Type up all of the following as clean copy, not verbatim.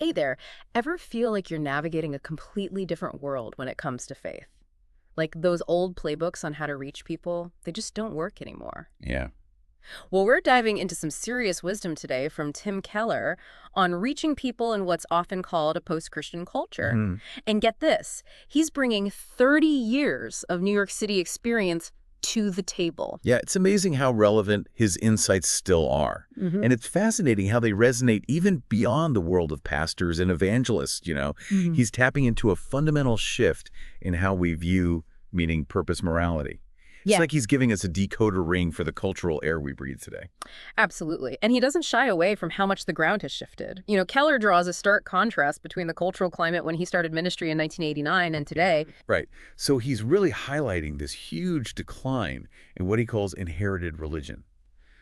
Hey there, ever feel like you're navigating a completely different world when it comes to faith? Like those old playbooks on how to reach people, they just don't work anymore. Yeah. Well, we're diving into some serious wisdom today from Tim Keller on reaching people in what's often called a post-Christian culture. Hmm. And get this, he's bringing 30 years of New York City experience to the table. Yeah, it's amazing how relevant his insights still are. Hmm. And it's fascinating how they resonate even beyond the world of pastors and evangelists. Hmm. He's tapping into a fundamental shift in how we view meaning, purpose, morality. It's Yeah, like he's giving us a decoder ring for the cultural air we breathe today. absolutely. And he doesn't shy away from how much the ground has shifted. Keller draws a stark contrast between the cultural climate when he started ministry in 1989 and today. Right. So he's really highlighting this huge decline in what he calls inherited religion,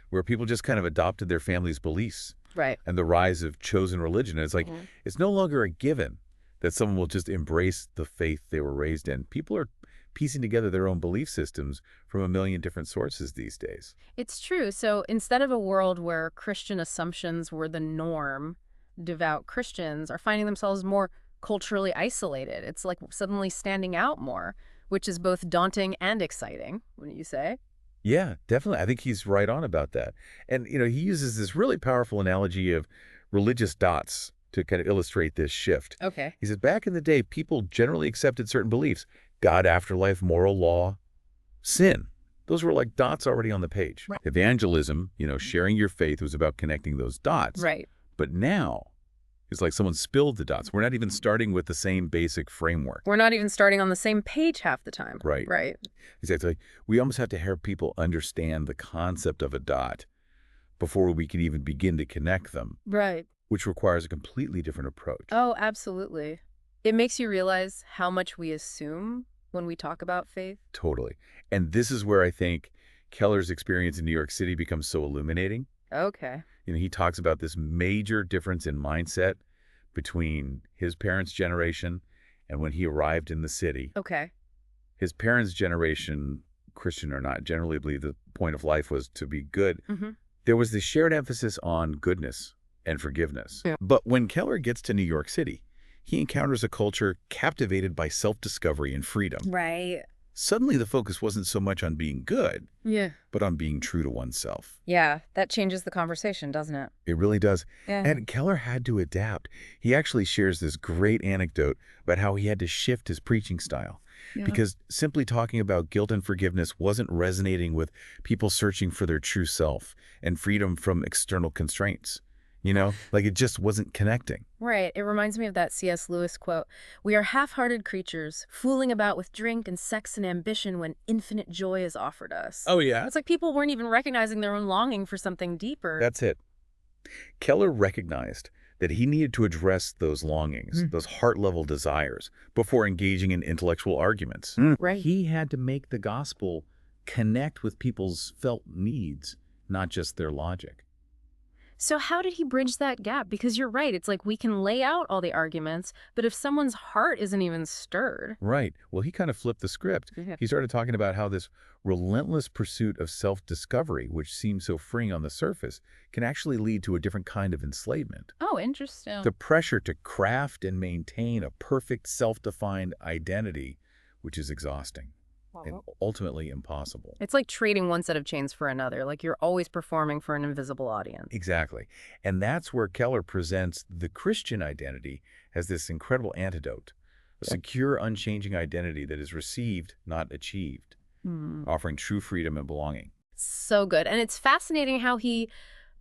where people just kind of adopted their family's beliefs, Right. and the rise of chosen religion. And it's like, it's no longer a given that someone will just embrace the faith they were raised in. People are piecing together their own belief systems from a million different sources these days. It's true. So instead of a world where Christian assumptions were the norm, devout Christians are finding themselves more culturally isolated. It's like suddenly standing out more, which is both daunting and exciting, wouldn't you say? Yeah, definitely. I think he's right on about that. And, he uses this really powerful analogy of religious dots to kind of illustrate this shift. Okay. He says, back in the day, people generally accepted certain beliefs: God, afterlife, moral law, sin. Those were like dots already on the page. Right. Evangelism, sharing your faith, was about connecting those dots. Right. But now, it's like someone spilled the dots. We're not even starting with the same basic framework. We're not even starting on the same page half the time. Right. Right. Exactly. We almost have to have people understand the concept of a dot before we can even begin to connect them, Right. which requires a completely different approach. Oh, absolutely. It makes you realize how much we assume when we talk about faith. Totally. And this is where I think Keller's experience in New York City becomes so illuminating. Okay. He talks about this major difference in mindset between his parents' generation and when he arrived in the city. Okay. His parents' generation, Christian or not, generally believed the point of life was to be good. Mm-hmm. There was this shared emphasis on goodness and forgiveness. Yeah. But when Keller gets to New York City, he encounters a culture captivated by self-discovery and freedom. Right. Suddenly, the focus wasn't so much on being good, Yeah. but on being true to oneself. Yeah, that changes the conversation, doesn't it? It really does. Yeah. And Keller had to adapt. He actually shares this great anecdote about how he had to shift his preaching style. Yeah. Because simply talking about guilt and forgiveness wasn't resonating with people searching for their true self and freedom from external constraints. Like it just wasn't connecting. Right. It reminds me of that C.S. Lewis quote, "We are half-hearted creatures, fooling about with drink and sex and ambition when infinite joy is offered us." Oh, yeah? It's like people weren't even recognizing their own longing for something deeper. That's it. Keller recognized that he needed to address those longings, those heart-level desires, before engaging in intellectual arguments. Right. He had to make the gospel connect with people's felt needs, not just their logic. So how did he bridge that gap? Because you're right. It's like we can lay out all the arguments, but if someone's heart isn't even stirred. Right. Well, he kind of flipped the script. Yeah. He started talking about how this relentless pursuit of self-discovery, which seems so freeing on the surface, can actually lead to a different kind of enslavement. Oh, interesting. The pressure to craft and maintain a perfect self-defined identity, which is exhausting and ultimately impossible. It's like trading one set of chains for another, like you're always performing for an invisible audience. Exactly. And that's where Keller presents the Christian identity as this incredible antidote, a secure, unchanging identity that is received, not achieved, offering true freedom and belonging. So good. And it's fascinating how he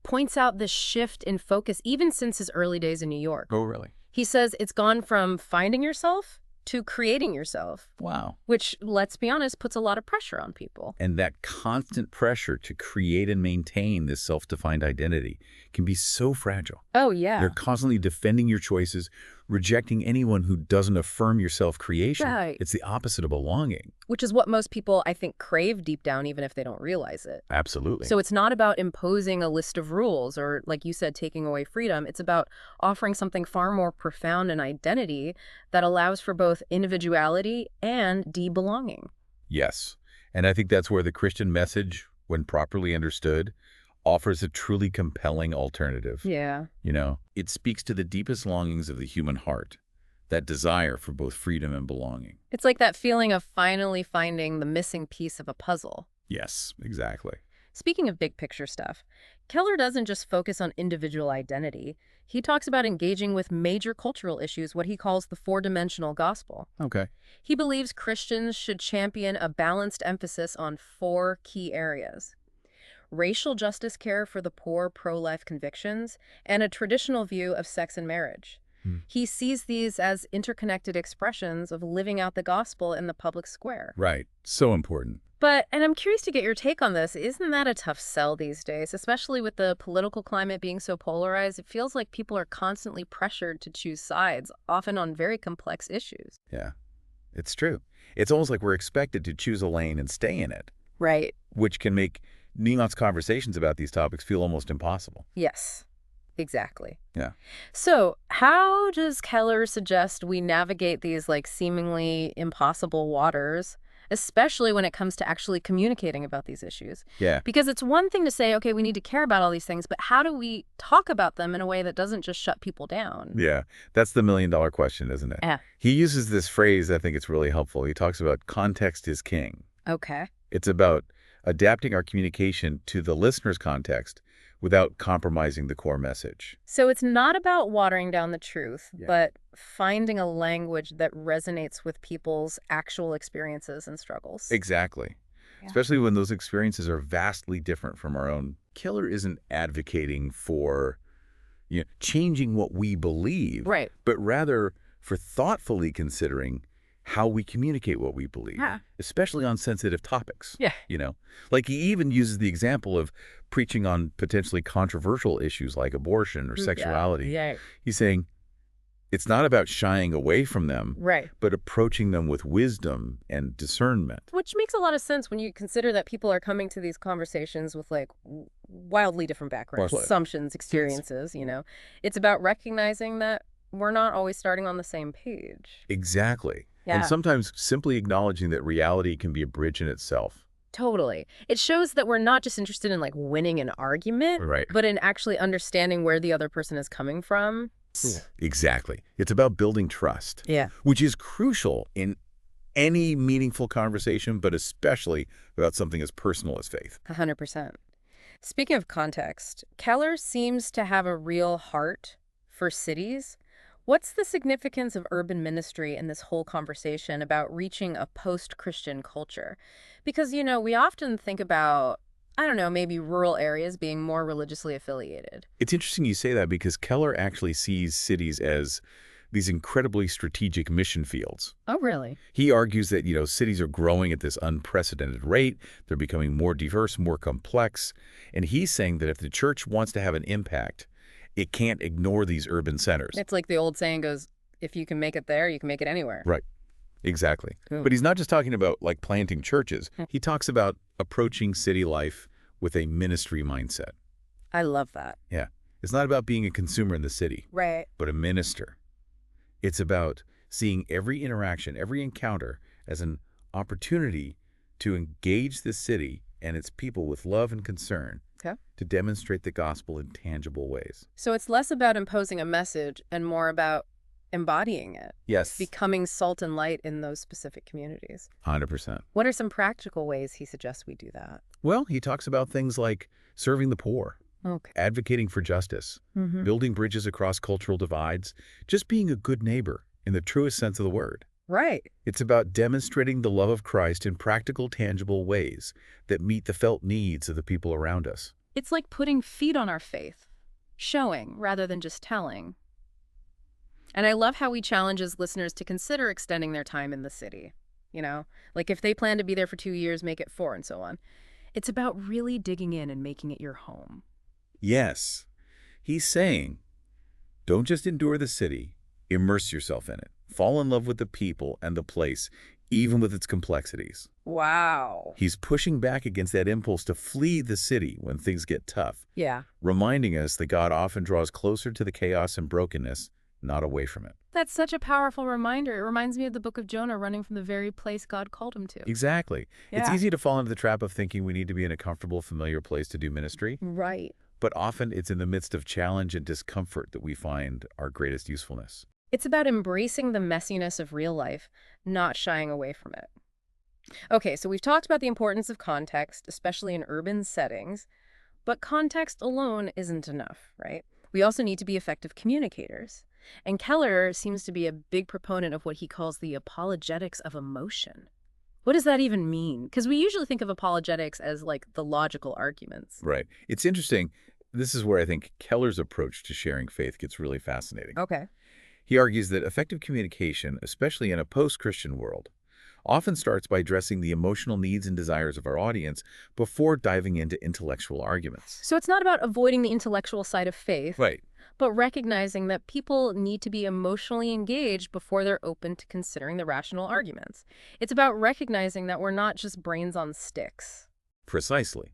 points out this shift in focus even since his early days in New York. Oh, really? He says it's gone from finding yourself to creating yourself. Wow. Which, let's be honest, puts a lot of pressure on people. And that constant pressure to create and maintain this self-defined identity can be so fragile. Oh, yeah. You're constantly defending your choices, rejecting anyone who doesn't affirm your self-creation. Right. It's the opposite of belonging. Which is what most people, I think, crave deep down, even if they don't realize it. Absolutely. So it's not about imposing a list of rules or, like you said, taking away freedom. It's about offering something far more profound in identity that allows for both individuality and de-belonging. Yes. And I think that's where the Christian message, when properly understood, offers a truly compelling alternative. Yeah. It speaks to the deepest longings of the human heart, that desire for both freedom and belonging. It's like that feeling of finally finding the missing piece of a puzzle. Yes, exactly. Speaking of big picture stuff, Keller doesn't just focus on individual identity. He talks about engaging with major cultural issues, what he calls the four-dimensional gospel. Okay. He believes Christians should champion a balanced emphasis on four key areas: racial justice, care for the poor, pro-life convictions, and a traditional view of sex and marriage. He sees these as interconnected expressions of living out the gospel in the public square. Right. So important. And I'm curious to get your take on this. Isn't that a tough sell these days, especially with the political climate being so polarized? It feels like people are constantly pressured to choose sides, often on very complex issues. Yeah, it's true. It's almost like we're expected to choose a lane and stay in it. Right. Which can make nuanced conversations about these topics feel almost impossible. Yes, exactly. Yeah. So how does Keller suggest we navigate these seemingly impossible waters, especially when it comes to actually communicating about these issues? Yeah. Because it's one thing to say, okay, we need to care about all these things, but how do we talk about them in a way that doesn't just shut people down? Yeah. That's the million-dollar question, isn't it? Yeah. He uses this phrase, I think it's really helpful. He talks about context is king. Okay. It's about adapting our communication to the listener's context without compromising the core message. So it's not about watering down the truth, Yeah. but finding a language that resonates with people's actual experiences and struggles. Exactly. Yeah. Especially when those experiences are vastly different from our own. Keller isn't advocating for changing what we believe, Right. but rather for thoughtfully considering how we communicate what we believe, Yeah. especially on sensitive topics. Yeah. Like he even uses the example of preaching on potentially controversial issues like abortion or sexuality. Yeah. He's saying it's not about shying away from them, Right. but approaching them with wisdom and discernment. Which makes a lot of sense when you consider that people are coming to these conversations with wildly different backgrounds, Right. assumptions, experiences, It's about recognizing that we're not always starting on the same page. Exactly. Yeah. And sometimes simply acknowledging that reality can be a bridge in itself. Totally. It shows that we're not just interested in winning an argument, Right. but in actually understanding where the other person is coming from. Exactly. It's about building trust. Yeah. Which is crucial in any meaningful conversation, but especially about something as personal as faith. 100%. Speaking of context, Keller seems to have a real heart for cities. What's the significance of urban ministry in this whole conversation about reaching a post-Christian culture? Because, we often think about, maybe rural areas being more religiously affiliated. It's interesting you say that because Keller actually sees cities as these incredibly strategic mission fields. Oh, really? He argues that, cities are growing at this unprecedented rate. They're becoming more diverse, more complex. And he's saying that if the church wants to have an impact, it can't ignore these urban centers. It's like the old saying goes, if you can make it there, you can make it anywhere. Right. Exactly. Cool. But he's not just talking about planting churches. He talks about approaching city life with a ministry mindset. I love that. Yeah. It's not about being a consumer in the city, Right. but a minister. It's about seeing every interaction, every encounter as an opportunity to engage the city and its people with love and concern. Okay. To demonstrate the gospel in tangible ways. So it's less about imposing a message and more about embodying it. Yes. Becoming salt and light in those specific communities. 100%. What are some practical ways he suggests we do that? Well, he talks about things like serving the poor, Okay. advocating for justice, building bridges across cultural divides, just being a good neighbor in the truest sense of the word. Right. It's about demonstrating the love of Christ in practical, tangible ways that meet the felt needs of the people around us. It's like putting feet on our faith, showing rather than just telling. And I love how he challenges listeners to consider extending their time in the city. If they plan to be there for 2 years, make it 4 and so on. It's about really digging in and making it your home. Yes. He's saying, don't just endure the city, immerse yourself in it. Fall in love with the people and the place, even with its complexities. Wow. He's pushing back against that impulse to flee the city when things get tough, Yeah. reminding us that God often draws closer to the chaos and brokenness not away from it. That's such a powerful reminder. It reminds me of the book of Jonah running from the very place God called him to. Exactly. It's Yeah. easy to fall into the trap of thinking we need to be in a comfortable, familiar place to do ministry, Right. but often it's in the midst of challenge and discomfort that we find our greatest usefulness. It's about embracing the messiness of real life, not shying away from it. Okay, so we've talked about the importance of context, especially in urban settings, but context alone isn't enough, right? We also need to be effective communicators. And Keller seems to be a big proponent of what he calls the apologetics of emotion. What does that even mean? Because we usually think of apologetics as like the logical arguments. Right. It's interesting. This is where I think Keller's approach to sharing faith gets really fascinating. Okay. He argues that effective communication, especially in a post-Christian world, often starts by addressing the emotional needs and desires of our audience before diving into intellectual arguments. So it's not about avoiding the intellectual side of faith, Right. but recognizing that people need to be emotionally engaged before they're open to considering the rational arguments. It's about recognizing that we're not just brains on sticks. Precisely.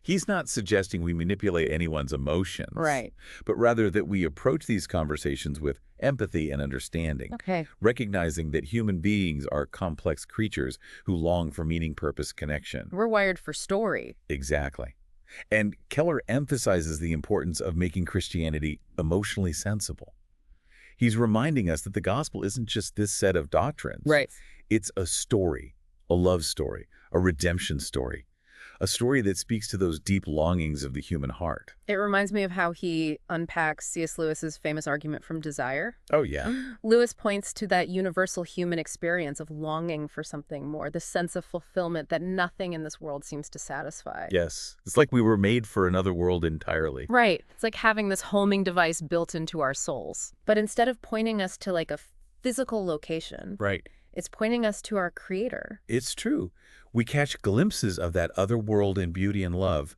He's not suggesting we manipulate anyone's emotions, Right. but rather that we approach these conversations with empathy and understanding, Okay. recognizing that human beings are complex creatures who long for meaning, purpose, connection. We're wired for story. Exactly. And Keller emphasizes the importance of making Christianity emotionally sensible. He's reminding us that the gospel isn't just this set of doctrines. Right. It's a story, a love story, a redemption story, a story that speaks to those deep longings of the human heart. It reminds me of how he unpacks C.S. Lewis's famous argument from Desire. Oh, yeah. Lewis points to that universal human experience of longing for something more, the sense of fulfillment that nothing in this world seems to satisfy. Yes. It's like we were made for another world entirely. Right. It's like having this homing device built into our souls. But instead of pointing us to like a physical location, Right. it's pointing us to our Creator. It's true. We catch glimpses of that other world in beauty and love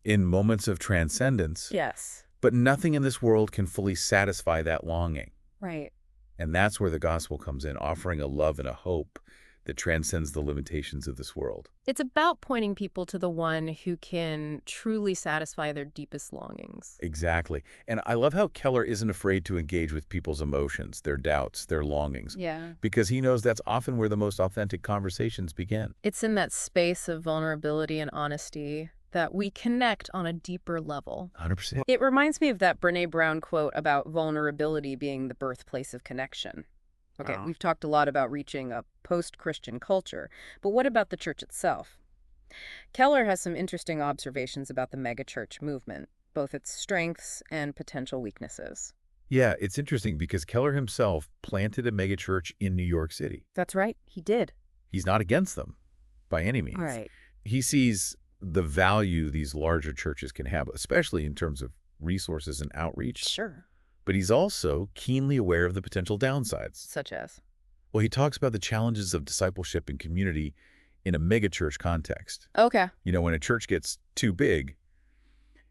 in moments of transcendence. Yes. But nothing in this world can fully satisfy that longing. Right. And that's where the gospel comes in, offering a love and a hope that transcends the limitations of this world. It's about pointing people to the one who can truly satisfy their deepest longings. Exactly. And I love how Keller isn't afraid to engage with people's emotions, their doubts, their longings, Yeah. because he knows that's often where the most authentic conversations begin. It's in that space of vulnerability and honesty that we connect on a deeper level. 100%. It reminds me of that Brené Brown quote about vulnerability being the birthplace of connection. Okay, Wow. we've talked a lot about reaching a post-Christian culture, but what about the church itself? Keller has some interesting observations about the megachurch movement, both its strengths and potential weaknesses. Yeah, it's interesting because Keller himself planted a megachurch in New York City. That's right, he did. He's not against them by any means. Right. He sees the value these larger churches can have, especially in terms of resources and outreach. Sure. But he's also keenly aware of the potential downsides. Such as? Well, he talks about the challenges of discipleship and community in a megachurch context. Okay. You know, when a church gets too big,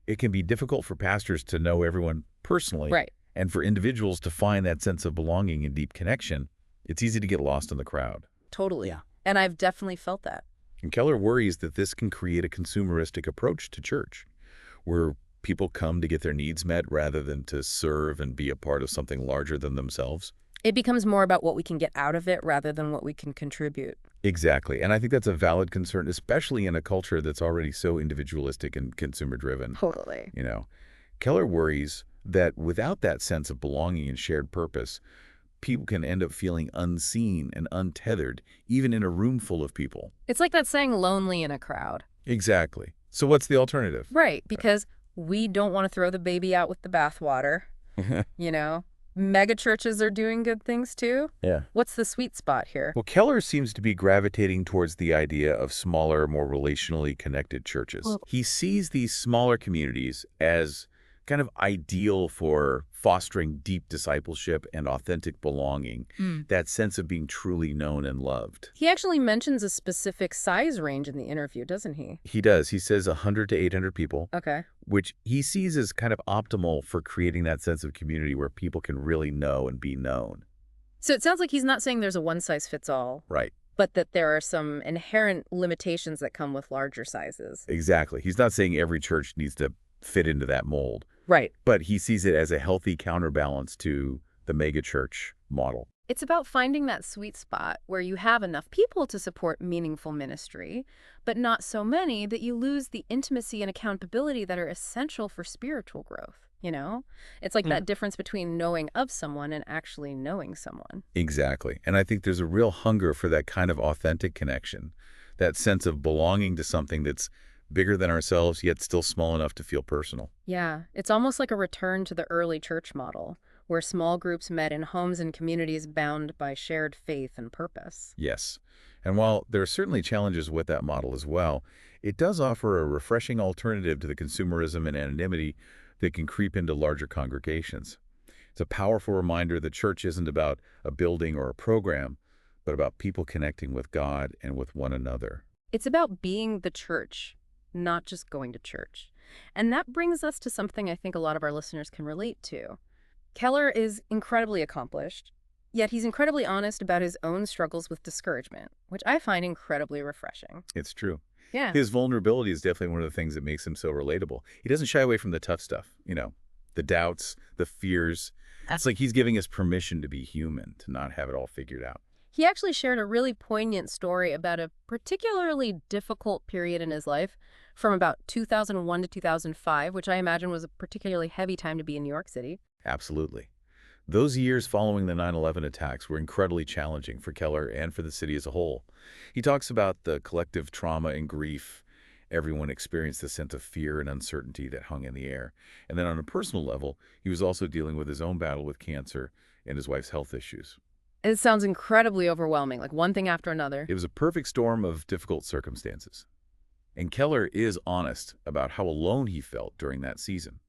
it can be difficult for pastors to know everyone personally. Right. And for individuals to find that sense of belonging and deep connection. It's easy to get lost in the crowd. Totally. Yeah. And I've definitely felt that. And Keller worries that this can create a consumeristic approach to church, where people come to get their needs met rather than to serve and be a part of something larger than themselves. It becomes more about what we can get out of it rather than what we can contribute. Exactly. And I think that's a valid concern, especially in a culture that's already so individualistic and consumer-driven. Totally. You know, Keller worries that without that sense of belonging and shared purpose, people can end up feeling unseen and untethered, even in a room full of people. It's like that saying lonely in a crowd. Exactly. So what's the alternative? Right, because we don't want to throw the baby out with the bathwater. You know, mega churches are doing good things too. Yeah. What's the sweet spot here? Well, Keller seems to be gravitating towards the idea of smaller, more relationally connected churches. Well- He sees these smaller communities as kind of ideal for fostering deep discipleship and authentic belonging, that sense of being truly known and loved. He actually mentions a specific size range in the interview, doesn't he? He does. He says 100 to 800 people, Okay. which he sees as kind of optimal for creating that sense of community where people can really know and be known. So it sounds like he's not saying there's a one-size-fits-all, Right. but that there are some inherent limitations that come with larger sizes. Exactly. He's not saying every church needs to fit into that mold. Right. But he sees it as a healthy counterbalance to the megachurch model. It's about finding that sweet spot where you have enough people to support meaningful ministry, but not so many that you lose the intimacy and accountability that are essential for spiritual growth, you know? It's like that difference between knowing of someone and actually knowing someone. Exactly. And I think there's a real hunger for that kind of authentic connection, that sense of belonging to something that's bigger than ourselves, yet still small enough to feel personal. Yeah, it's almost like a return to the early church model, where small groups met in homes and communities bound by shared faith and purpose. Yes. And while there are certainly challenges with that model as well, it does offer a refreshing alternative to the consumerism and anonymity that can creep into larger congregations. It's a powerful reminder that church isn't about a building or a program, but about people connecting with God and with one another. It's about being the church, not just going to church. And that brings us to something I think a lot of our listeners can relate to. Keller is incredibly accomplished, yet he's incredibly honest about his own struggles with discouragement, which I find incredibly refreshing. It's true. Yeah. His vulnerability is definitely one of the things that makes him so relatable. He doesn't shy away from the tough stuff, the doubts, the fears. It's like he's giving us permission to be human, to not have it all figured out. He actually shared a really poignant story about a particularly difficult period in his life from about 2001 to 2005, which I imagine was a particularly heavy time to be in New York City. Absolutely. Those years following the 9/11 attacks were incredibly challenging for Keller and for the city as a whole. He talks about the collective trauma and grief everyone experienced, the sense of fear and uncertainty that hung in the air. And then on a personal level, he was also dealing with his own battle with cancer and his wife's health issues. It sounds incredibly overwhelming, like one thing after another. It was a perfect storm of difficult circumstances. And Keller is honest about how alone he felt during that season.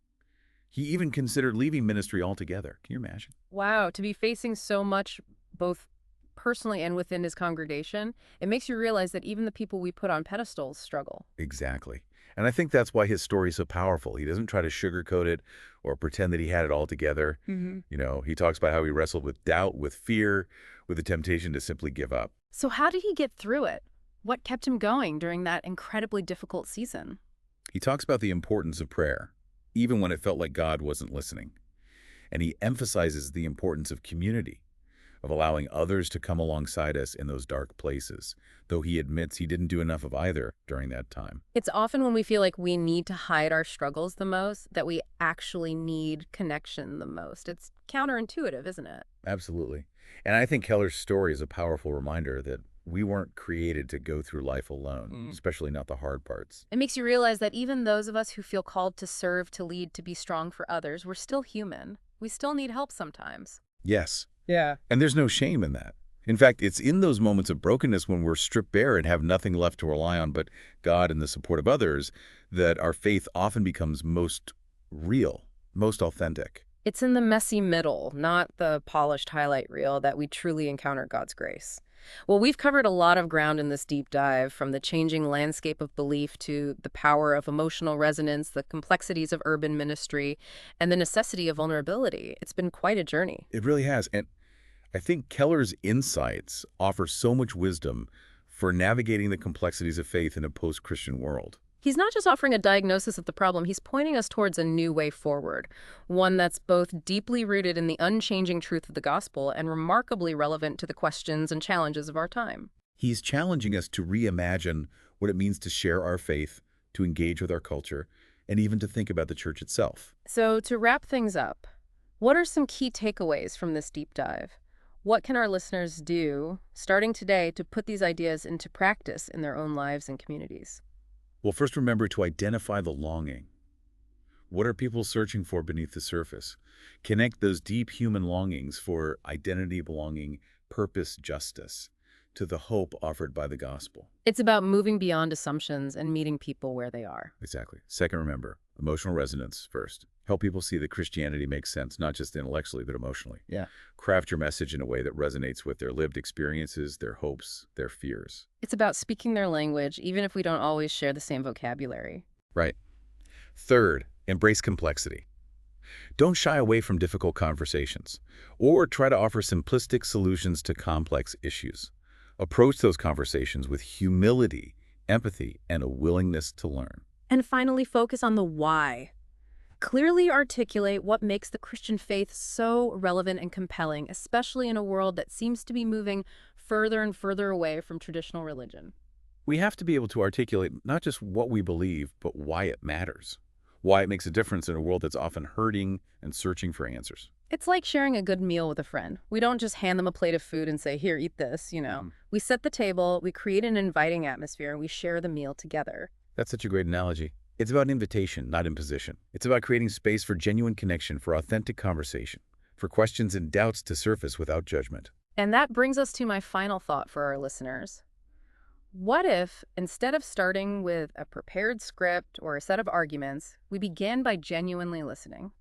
He even considered leaving ministry altogether. Can you imagine? Wow, to be facing so much, both personally and within his congregation, it makes you realize that even the people we put on pedestals struggle. Exactly. And I think that's why his story is so powerful. He doesn't try to sugarcoat it or pretend that he had it all together. He talks about how he wrestled with doubt, with fear, with the temptation to simply give up. So how did he get through it? What kept him going during that incredibly difficult season? He talks about the importance of prayer, even when it felt like God wasn't listening. And he emphasizes the importance of community, of allowing others to come alongside us in those dark places, though he admits he didn't do enough of either during that time. It's often when we feel like we need to hide our struggles the most that we actually need connection the most. It's counterintuitive, isn't it? Absolutely. And I think Keller's story is a powerful reminder that we weren't created to go through life alone, especially not the hard parts. It makes you realize that even those of us who feel called to serve, to lead, to be strong for others, we're still human. We still need help sometimes. Yes. Yeah. And there's no shame in that. In fact, it's in those moments of brokenness when we're stripped bare and have nothing left to rely on but God and the support of others that our faith often becomes most real, most authentic. It's in the messy middle, not the polished highlight reel, that we truly encounter God's grace. Well, we've covered a lot of ground in this deep dive, from the changing landscape of belief to the power of emotional resonance, the complexities of urban ministry, and the necessity of vulnerability. It's been quite a journey. It really has. And I think Keller's insights offer so much wisdom for navigating the complexities of faith in a post-Christian world. He's not just offering a diagnosis of the problem, he's pointing us towards a new way forward, one that's both deeply rooted in the unchanging truth of the gospel and remarkably relevant to the questions and challenges of our time. He's challenging us to reimagine what it means to share our faith, to engage with our culture, and even to think about the church itself. So to wrap things up, what are some key takeaways from this deep dive? What can our listeners do, starting today, to put these ideas into practice in their own lives and communities? Well, first remember to identify the longing. What are people searching for beneath the surface? Connect those deep human longings for identity, belonging, purpose, justice to the hope offered by the gospel. It's about moving beyond assumptions and meeting people where they are. Exactly. Second, remember, emotional resonance first. Help people see that Christianity makes sense, not just intellectually, but emotionally. Yeah. Craft your message in a way that resonates with their lived experiences, their hopes, their fears. It's about speaking their language, even if we don't always share the same vocabulary. Right. Third, embrace complexity. Don't shy away from difficult conversations or try to offer simplistic solutions to complex issues. Approach those conversations with humility, empathy, and a willingness to learn. And finally, focus on the why. clearly articulate what makes the Christian faith so relevant and compelling, especially in a world that seems to be moving further and further away from traditional religion. We have to be able to articulate not just what we believe, but why it matters. Why it makes a difference in a world that's often hurting and searching for answers. It's like sharing a good meal with a friend. We don't just hand them a plate of food and say, here, eat this. We set the table, we create an inviting atmosphere, and we share the meal together. That's such a great analogy. It's about invitation, not imposition. It's about creating space for genuine connection, for authentic conversation, for questions and doubts to surface without judgment. And that brings us to my final thought for our listeners. What if, instead of starting with a prepared script or a set of arguments, we began by genuinely listening?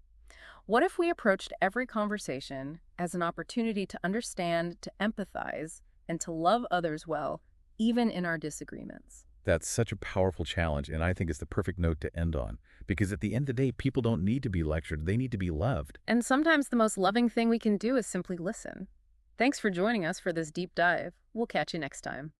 What if we approached every conversation as an opportunity to understand, to empathize, and to love others well, even in our disagreements? That's such a powerful challenge, and I think it's the perfect note to end on. Because at the end of the day, people don't need to be lectured. They need to be loved. And sometimes the most loving thing we can do is simply listen. Thanks for joining us for this deep dive. We'll catch you next time.